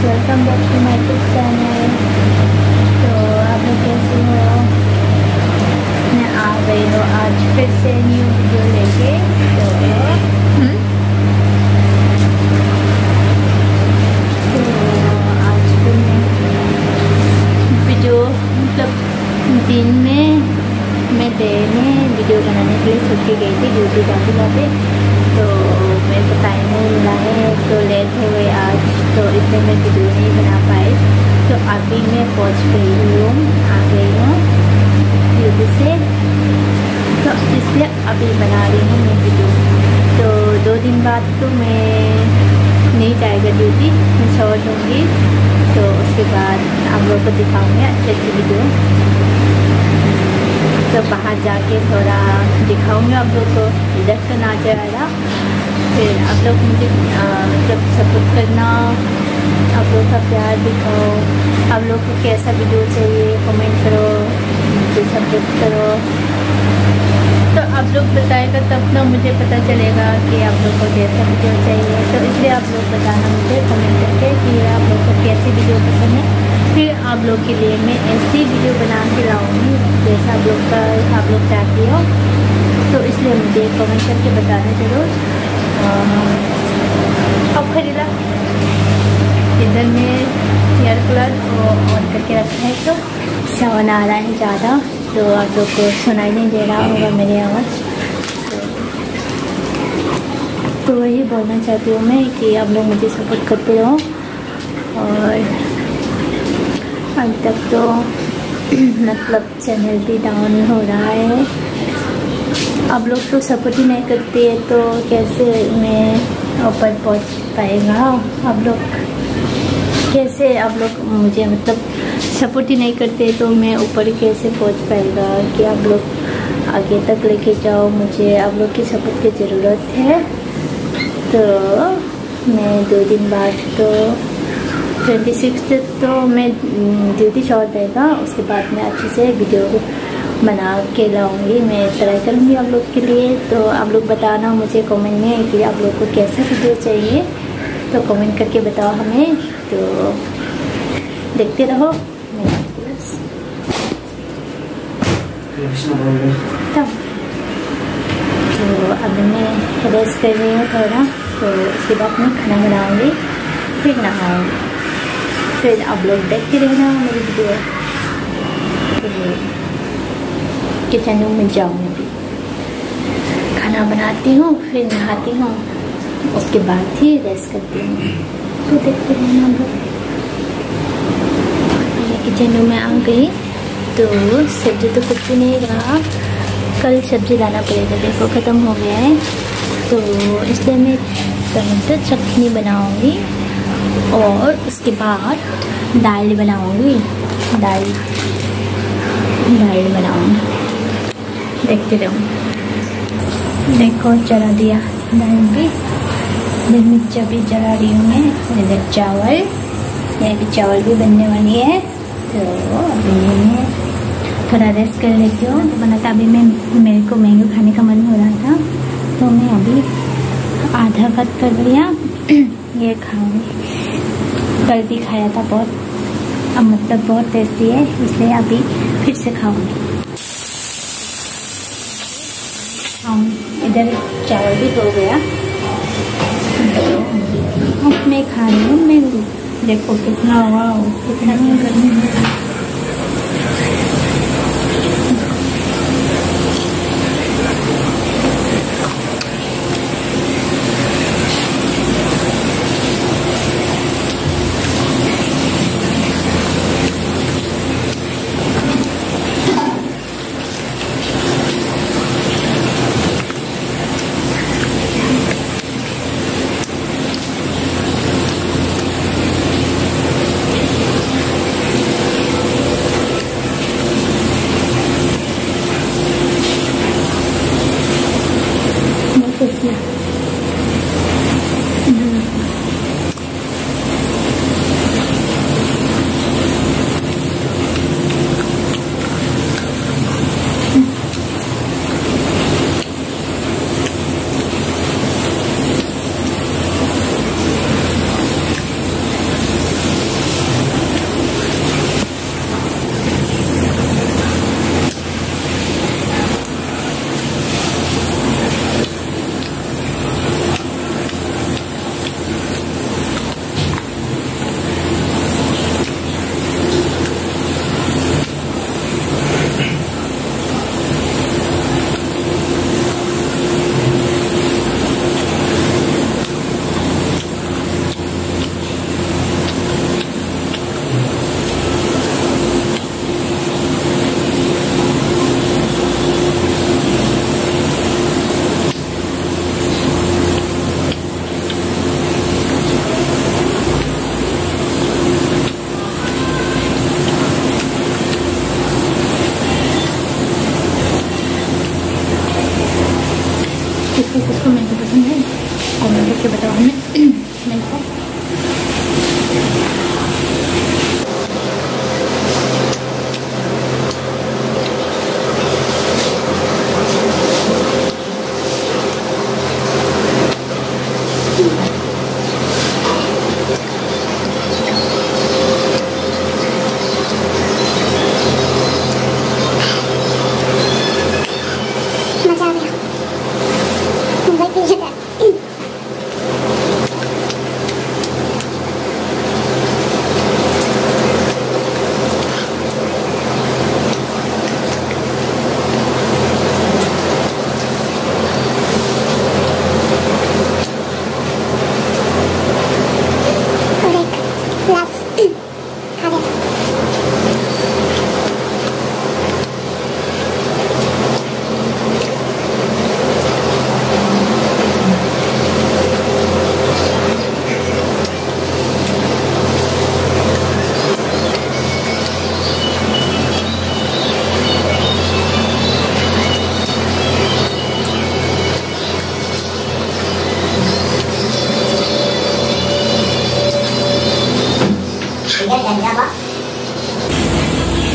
Welcome back to my YouTube channel. तो आप लोग कैसे हो? मैं आ गई हूँ आज फिर से न्यू वीडियो लेके। तो आज फिर मैं वीडियो मतलब दिन में मैं डे में वीडियो बनाने के लिए छुट्टी गई थी ड्यूटी जाते जाते, तो मेरे को टाइम नहीं मिला है, तो लेट हो गई आज, तो इसलिए मैं वीडियो नहीं बना पाई। तो अभी मैं पहुंच गई हूँ, आ गई हूँ ड्यूटी से, तो इसलिए अभी बना रही हूँ मैं वीडियो। तो 2 दिन बाद तो मैं नहीं जाएगा ड्यूटी, मैं छोड़ दूँगी, तो उसके बाद आप लोग को दिखाऊँगी अच्छी अच्छी वीडियो। तो बाहर जाके थोड़ा दिखाऊंगी आप लोग को, इधर का नज़ारा। फिर आप लोग मुझे मतलब सपोर्ट करना, आप लोग का प्यार दिखाओ, आप लोग को कैसा वीडियो चाहिए कमेंट करो, मुझे सपोर्ट करो। तो आप लोग बताएगा तब ना मुझे पता चलेगा कि आप लोग को कैसा वीडियो चाहिए। तो इसलिए आप लोग बताना मुझे कमेंट करके कि आप लोग को कैसी वीडियो पसंद है, फिर आप लोग के लिए मैं ऐसी वीडियो बना के लाऊंगी जैसा आप लोग चाहती हो। तो इसलिए मुझे कमेंट करके बताना जरूर। अब खरीदा इधर में एयर कूलर ऑन करके रखा है, तो सावन आ रहा है ज़्यादा, तो आप लोग को सुनाई नहीं दे रहा होगा मेरी आवाज़। तो वही बोलना चाहती हूँ मैं कि आप लोग मुझे सपोर्ट करते रहो। और अभी तक तो मतलब चैनल भी डाउन हो रहा है, आप लोग तो सपोर्ट ही नहीं करते, तो कैसे मैं ऊपर पहुंच पाएगा? आप लोग कैसे, आप लोग मुझे मतलब सपोर्ट ही नहीं करते तो मैं ऊपर कैसे पहुंच पाएगा? कि आप लोग आगे तक लेके जाओ, मुझे आप लोग की सपोर्ट की ज़रूरत है। तो मैं 2 दिन बाद तो 26 तो मैं ड्यूटी छोड़ देगा, उसके बाद मैं अच्छे से वीडियो बना के लाऊंगी, मैं ट्राई करूंगी आप लोग के लिए। तो आप लोग बताना मुझे कमेंट में कि आप लोग को कैसा वीडियो चाहिए, तो कमेंट करके बताओ हमें। तो देखते रहो मेरा वीडियोस। तो अभी मैं रेस्ट कर रही हूँ थोड़ा, तो उसके बाद मैं खाना बनाऊँगी, फिर नहाऊँगी, फिर आप लोग देखते रहना मेरी वीडियो। तो किचन रूम में जाऊँगी, खाना बनाती हूँ, फिर नहाती हूँ, उसके बाद ही रेस्ट करती हूँ। तो देखते रहना हम लोग। किचन रूम में आ गई, तो सब्जी तो कुछ भी नहीं रहा, कल सब्जी लाना पड़ेगा, देखो ख़त्म हो गया है। तो इसलिए मैं टमाटर चटनी बनाऊँगी और उसके बाद दाल बनाऊँगी, दाल बनाऊँगी, देखते रहो। देखो चढ़ा दिया दाल भी, इधर मिर्चा भी चढ़ा रही हूँ मैं, इधर चावल, ये भी चावल भी बनने वाली है। तो अभी मैं थोड़ा रेस्ट कर लेती हूँ। तो बना था अभी मेरे को मैंगो खाने का मन हो रहा था, तो मैं अभी आधा कट कर लिया, ये खाऊंगी। कल भी खाया था बहुत, अब मतलब बहुत टेस्टी है, इसलिए अभी फिर से खाऊंगी। इधर चावल भी हो गया, तो अब मैं खा रही हूँ मैंगो। देखो कितना, वाह कितना गर्मी है। के बताओ हमें। मेरे को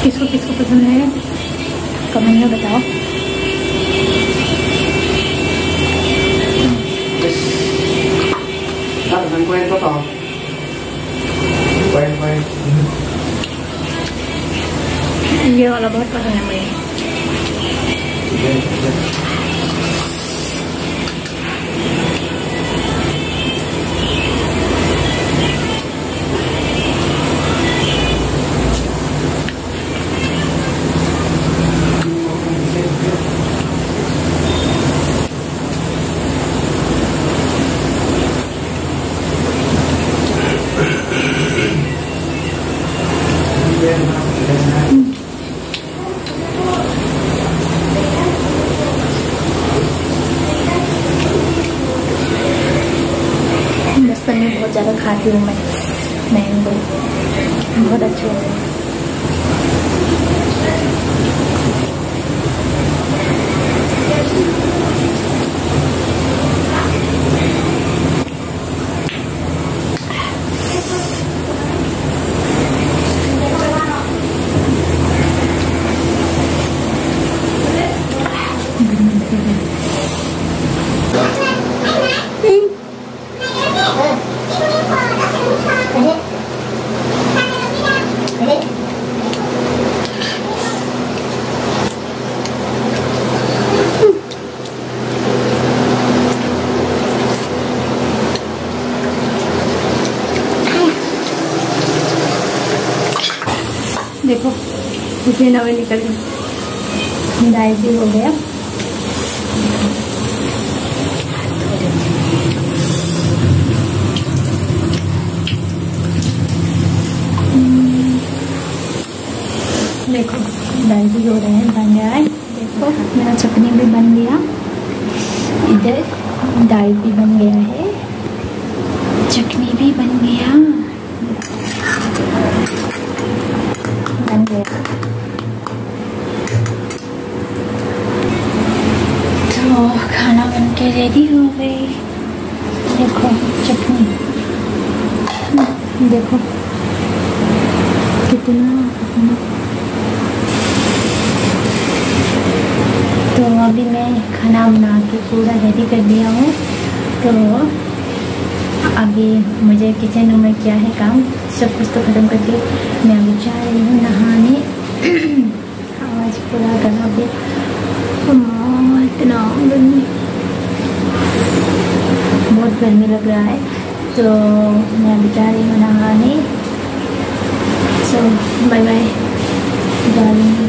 किसको किसको पसंद है कमेंट में बताओ। ये वाला बहुत पसंद है मुझे। बचपन में बहुत ज़्यादा खाती हूँ मैं मैंगो, बहुत अच्छा होता है। देखो इसे नवे निकल गई, दाल भी हो गया। देखो दाल भी हो रहे हैं, बन गया है। देखो मेरा चटनी भी बन गया, इधर दाल भी बन गया है, चटनी भी बन गया। तो खाना बनके रेडी हो गई। देखो चटनी, देखो कितना। तो अभी मैं खाना बना के पूरा रेडी कर दिया हूँ। तो अभी मुझे किचन में क्या है काम, सब कुछ तो ख़त्म करके मैं अभी जा रही हूँ नहाने। आज पूरा गला पे इतना गर्मी, बहुत गर्मी लग रहा है। तो मैं अभी जा रही हूँ नहाने। सो बाय बाय डार्लिंग।